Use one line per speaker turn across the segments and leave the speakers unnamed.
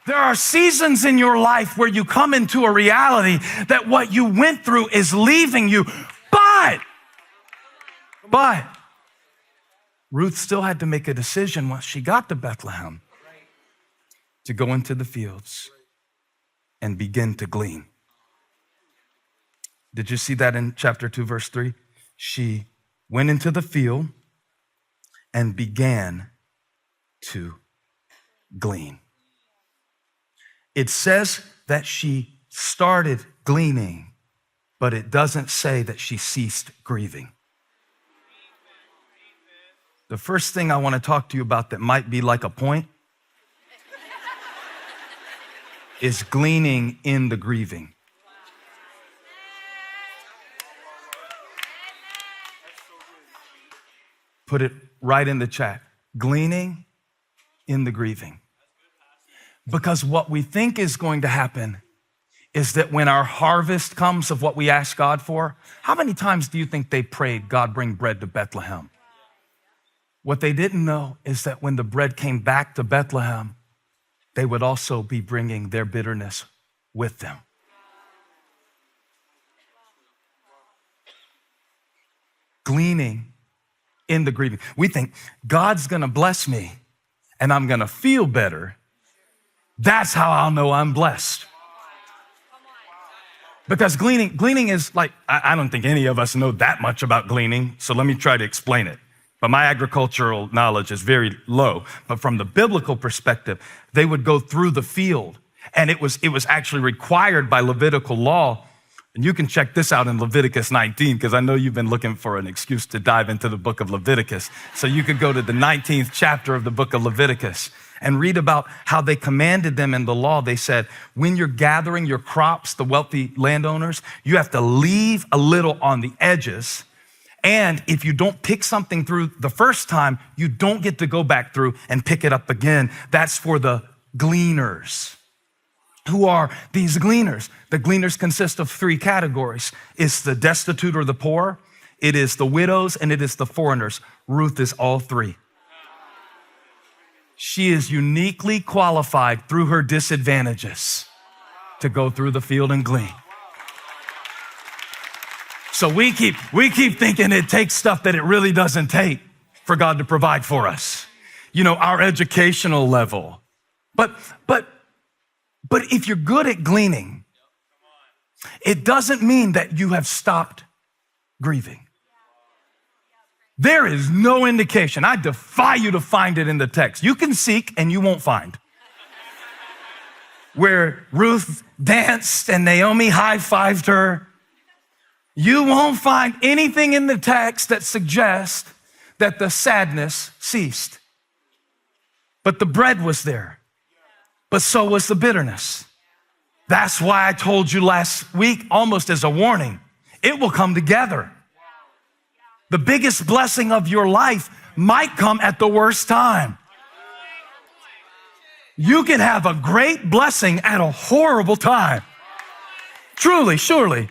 There are seasons in your life where you come into a reality that what you went through is leaving you. But Ruth still had to make a decision once she got to Bethlehem to go into the fields and begin to glean. Did you see that in chapter 2, verse 3? She went into the field and began to glean. It says that she started gleaning, but it doesn't say that she ceased grieving. The first thing I want to talk to you about that might be like a point is gleaning in the grieving. Put it right in the chat. Gleaning in the grieving. Because what we think is going to happen is that when our harvest comes of what we ask God for, how many times do you think they prayed, God, bring bread to Bethlehem? What they didn't know is that when the bread came back to Bethlehem, they would also be bringing their bitterness with them. Gleaning in the grieving. We think God's gonna bless me and I'm gonna feel better. That's how I'll know I'm blessed. Because gleaning is like, I don't think any of us know that much about gleaning, so let me try to explain it. But my agricultural knowledge is very low. But from the biblical perspective, they would go through the field, and it was actually required by Levitical law. And you can check this out in Leviticus 19, because I know you've been looking for an excuse to dive into the book of Leviticus. So you could go to the 19th chapter of the book of Leviticus and read about how they commanded them in the law. They said, when you're gathering your crops, the wealthy landowners, you have to leave a little on the edges. And if you don't pick something through the first time, you don't get to go back through and pick it up again. That's for the gleaners. Who are these gleaners? The gleaners consist of three categories. It's the destitute or the poor, it is the widows, and it is the foreigners. Ruth is all three. She is uniquely qualified through her disadvantages to go through the field and glean. So we keep thinking it takes stuff that it really doesn't take for God to provide for us. You know, our educational level. But if you're good at gleaning, it doesn't mean that you have stopped grieving. There is no indication. I defy you to find it in the text. You can seek and you won't find. Where Ruth danced and Naomi high-fived her, you won't find anything in the text that suggests that the sadness ceased. But the bread was there. But so was the bitterness. That's why I told you last week, almost as a warning, it will come together. The biggest blessing of your life might come at the worst time. You can have a great blessing at a horrible time. Truly, surely.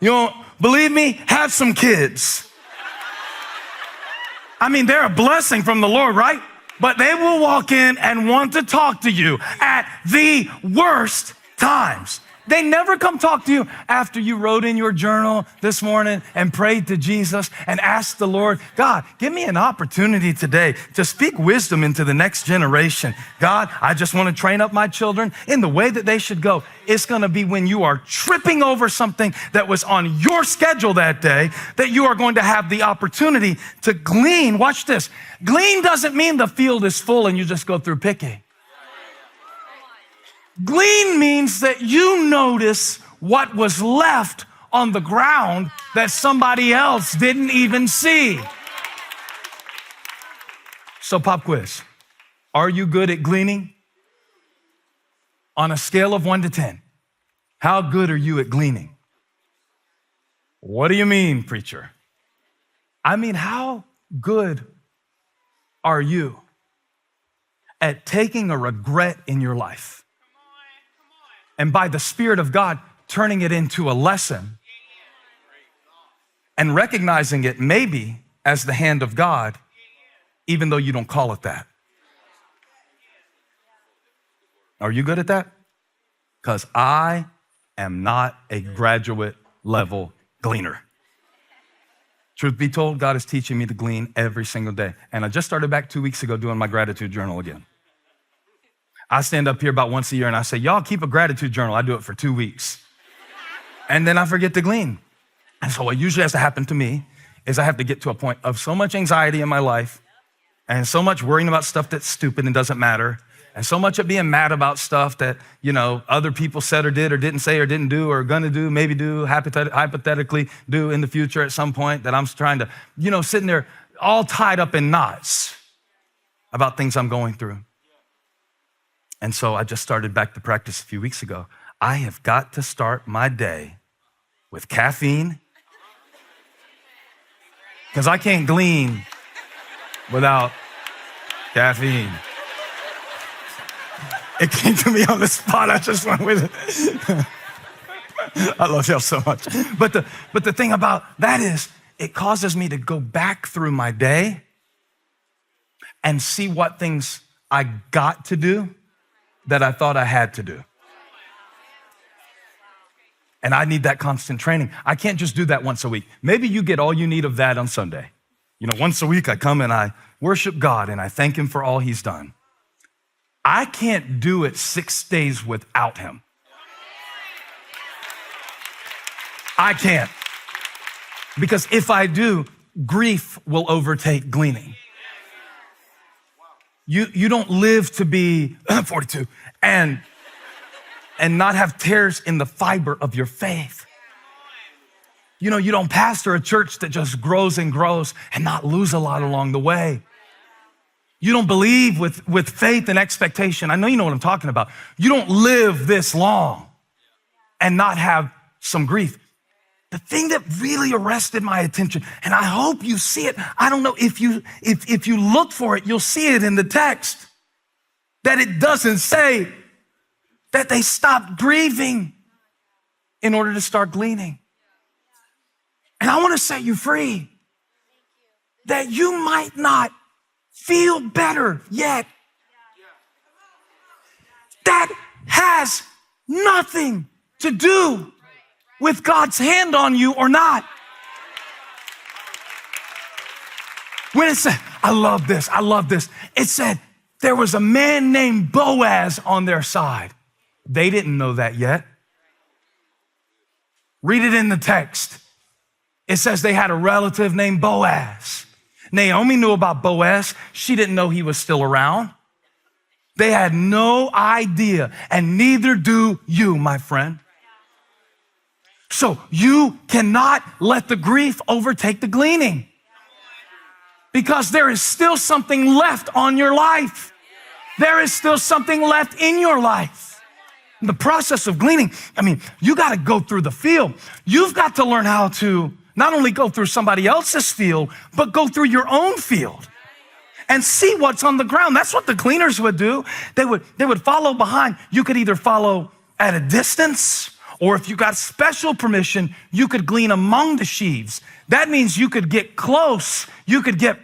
You don't believe me? Have some kids. I mean, they're a blessing from the Lord, right? But they will walk in and want to talk to you at the worst times. They never come talk to you after you wrote in your journal this morning and prayed to Jesus and asked the Lord, God, give me an opportunity today to speak wisdom into the next generation. God, I just want to train up my children in the way that they should go. It's going to be when you are tripping over something that was on your schedule that day that you are going to have the opportunity to glean. Watch this. Glean doesn't mean the field is full and you just go through picking. Glean means that you notice what was left on the ground that somebody else didn't even see. So pop quiz. Are you good at gleaning? On a scale of 1 to 10, how good are you at gleaning? What do you mean, preacher? I mean, how good are you at taking a regret in your life and by the Spirit of God turning it into a lesson and recognizing it maybe as the hand of God, even though you don't call it that? Are you good at that? Because I am not a graduate level gleaner. Truth be told, God is teaching me to glean every single day. And I just started back 2 weeks ago doing my gratitude journal again. I stand up here about once a year and I say, y'all keep a gratitude journal. I do it for 2 weeks. And then I forget to glean. And so what usually has to happen to me is I have to get to a point of so much anxiety in my life and so much worrying about stuff that's stupid and doesn't matter, and so much of being mad about stuff that, other people said or did or didn't say or didn't do or gonna do, maybe do, hypothetically do in the future at some point, that I'm trying to, sitting there all tied up in knots about things I'm going through. And so I just started back to practice a few weeks ago. I have got to start my day with caffeine, because I can't glean without caffeine. It came to me on the spot. I just went with it. I love y'all so much. But the thing about that is it causes me to go back through my day and see what things I got to do that I thought I had to do. And I need that constant training. I can't just do that once a week. Maybe you get all you need of that on Sunday. Once a week I come and I worship God and I thank him for all he's done. I can't do it 6 days without him. I can't. Because if I do, grief will overtake gleaning. You don't live to be 42 and not have tears in the fiber of your faith. You don't pastor a church that just grows and grows and not lose a lot along the way. You don't believe with faith and expectation. I know you know what I'm talking about. You don't live this long and not have some grief. The thing that really arrested my attention, and I hope you see it, I don't know if you look for it, you'll see it in the text, that it doesn't say that they stopped grieving in order to start gleaning. And I want to set you free that you might not feel better yet. That has nothing to do with God's hand on you or not. When it said, I love this. It said there was a man named Boaz on their side. They didn't know that yet. Read it in the text. It says they had a relative named Boaz. Naomi knew about Boaz. She didn't know he was still around. They had no idea, and neither do you, my friend. So you cannot let the grief overtake the gleaning, because there is still something left on your life. There is still something left in your life. In the process of gleaning, you got to go through the field. You've got to learn how to not only go through somebody else's field, but go through your own field and see what's on the ground. That's what the gleaners would do. They would follow behind. You could either follow at a distance, or if you got special permission, you could glean among the sheaves. That means you could get close. You could get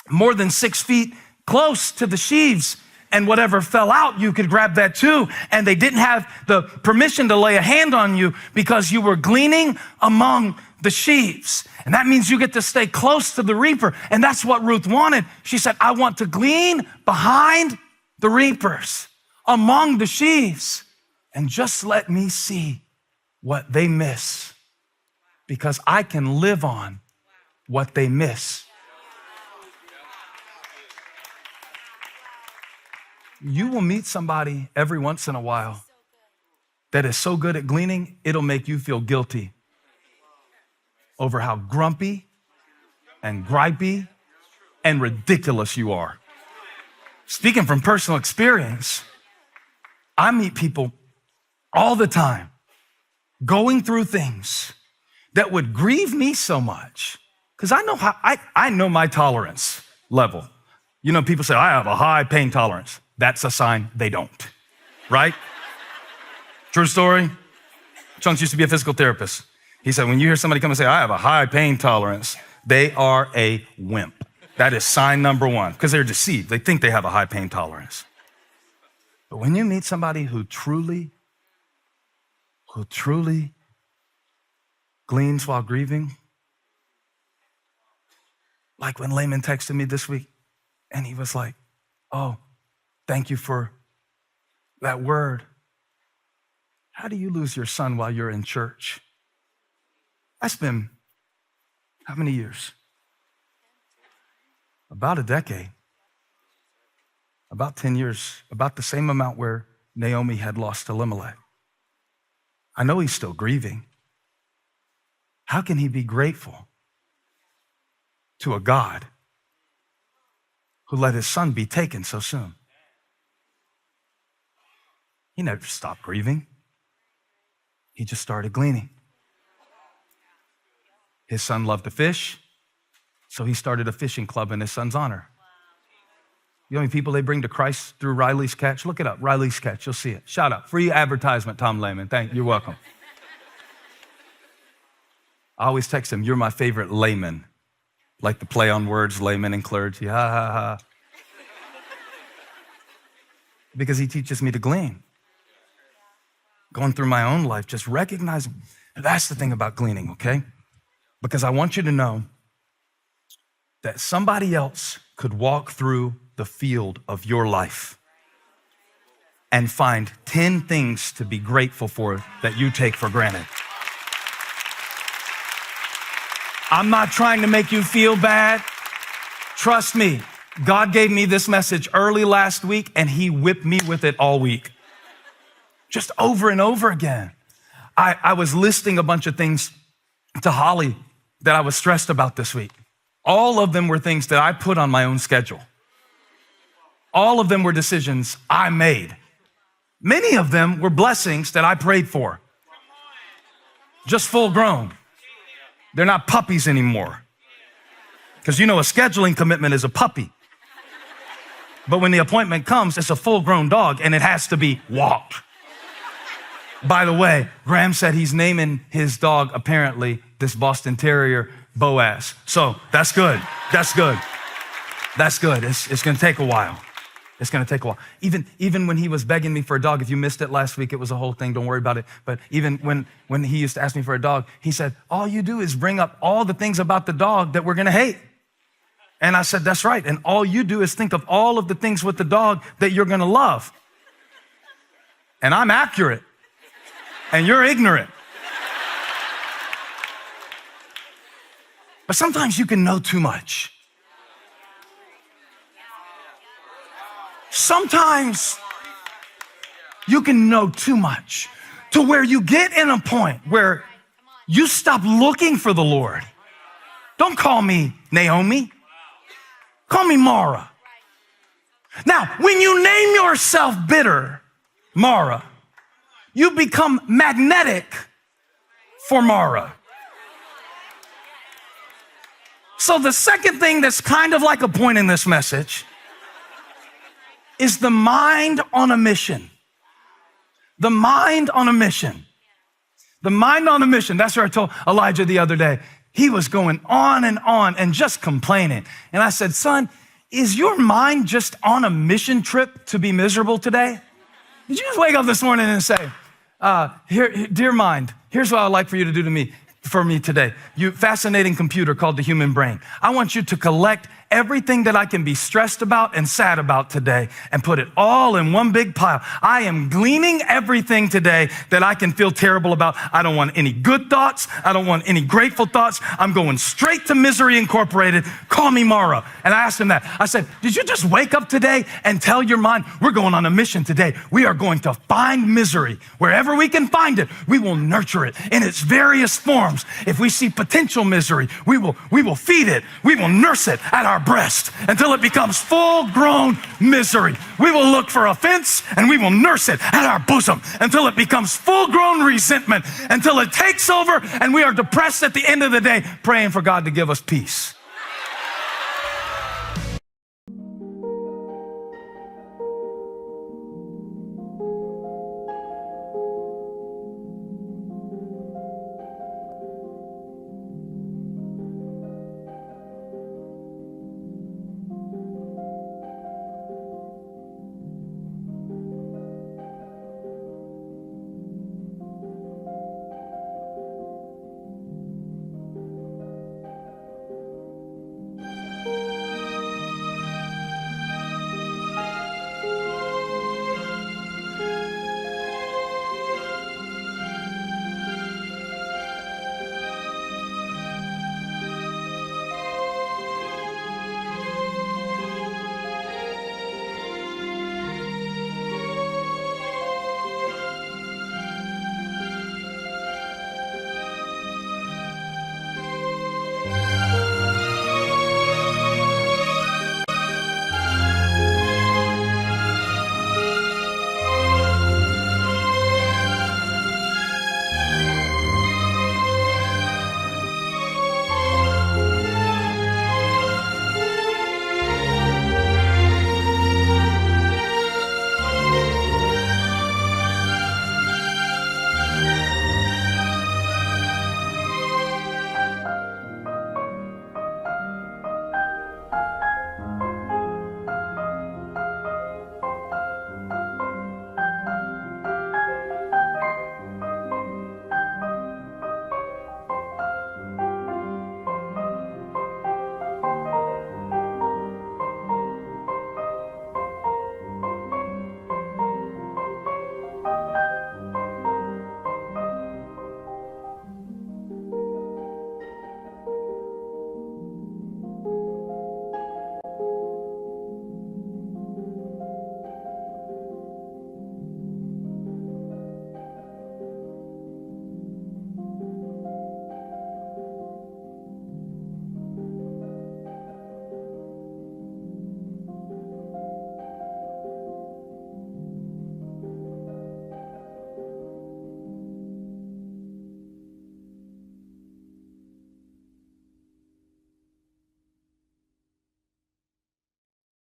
more than 6 feet close to the sheaves, and whatever fell out, you could grab that too. And they didn't have the permission to lay a hand on you because you were gleaning among the sheaves. And that means you get to stay close to the reaper. And that's what Ruth wanted. She said, I want to glean behind the reapers, among the sheaves, and just let me see what they miss, because I can live on what they miss. You will meet somebody every once in a while that is so good at gleaning, it'll make you feel guilty over how grumpy and gripey and ridiculous you are. Speaking from personal experience, I meet people all the time going through things that would grieve me so much, because I know my tolerance level. People say, I have a high pain tolerance. That's a sign they don't, right? True story. Chunks used to be a physical therapist. He said, when you hear somebody come and say, I have a high pain tolerance, they are a wimp. That is sign number one, because they're deceived. They think they have a high pain tolerance. But when you meet somebody who truly gleans while grieving, like when Layman texted me this week and he was like, oh, thank you for that word. How do you lose your son while you're in church? That's been how many years? About a decade. About 10 years, about the same amount where Naomi had lost Elimelech. I know he's still grieving. How can he be grateful to a God who let his son be taken so soon? He never stopped grieving. He just started gleaning. His son loved to fish, so he started a fishing club in his son's honor. You know how many people they bring to Christ through Riley's Catch? Look it up, Riley's Catch, you'll see it. Shout out, free advertisement, Tom Lehman. You're welcome. I always text him, you're my favorite layman. Like the play on words, layman and clergy, ha, ha, ha. Because he teaches me to glean. Going through my own life, just recognizing. That's the thing about gleaning, okay? Because I want you to know that somebody else could walk through the field of your life and find 10 things to be grateful for that you take for granted. I'm not trying to make you feel bad. Trust me, God gave me this message early last week and he whipped me with it all week. Just over and over again. I was listing a bunch of things to Holly that I was stressed about this week. All of them were things that I put on my own schedule. All of them were decisions I made. Many of them were blessings that I prayed for. Just full grown. They're not puppies anymore. Because you know a scheduling commitment is a puppy. But when the appointment comes, it's a full grown dog and it has to be walked. By the way, Graham said he's naming his dog, apparently, this Boston Terrier, Boaz. So that's good. That's good. That's good. It's going to take a while. It's going to take a while. Even when he was begging me for a dog, if you missed it last week, it was a whole thing. Don't worry about it. But even when he used to ask me for a dog, he said, all you do is bring up all the things about the dog that we're going to hate. And I said, that's right. And all you do is think of all of the things with the dog that you're going to love. And I'm accurate. And you're ignorant. But sometimes you can know too much. Sometimes you can know too much to where you get in a point where you stop looking for the Lord. Don't call me Naomi. Call me Mara. Now, when you name yourself bitter, Mara, you become magnetic for Mara. So the second thing that's kind of like a point in this message is the mind on a mission. The mind on a mission. The mind on a mission. That's what I told Elijah the other day. He was going on and just complaining. And I said, son, is your mind just on a mission trip to be miserable today? Did you just wake up this morning and say, dear mind, here's what I'd like for you to do for me today. You fascinating computer called the human brain. I want you to collect everything that I can be stressed about and sad about today and put it all in one big pile. I am gleaning everything today that I can feel terrible about. I don't want any good thoughts. I don't want any grateful thoughts. I'm going straight to Misery Incorporated. Call me Mara. And I asked him that. I said, did you just wake up today and tell your mind, we're going on a mission today. We are going to find misery. Wherever we can find it, we will nurture it in its various forms. If we see potential misery, we will feed it. We will nurse it at our breast until it becomes full-grown misery. We will look for offense and we will nurse it at our bosom until it becomes full-grown resentment, until it takes over and we are depressed at the end of the day, praying for God to give us peace.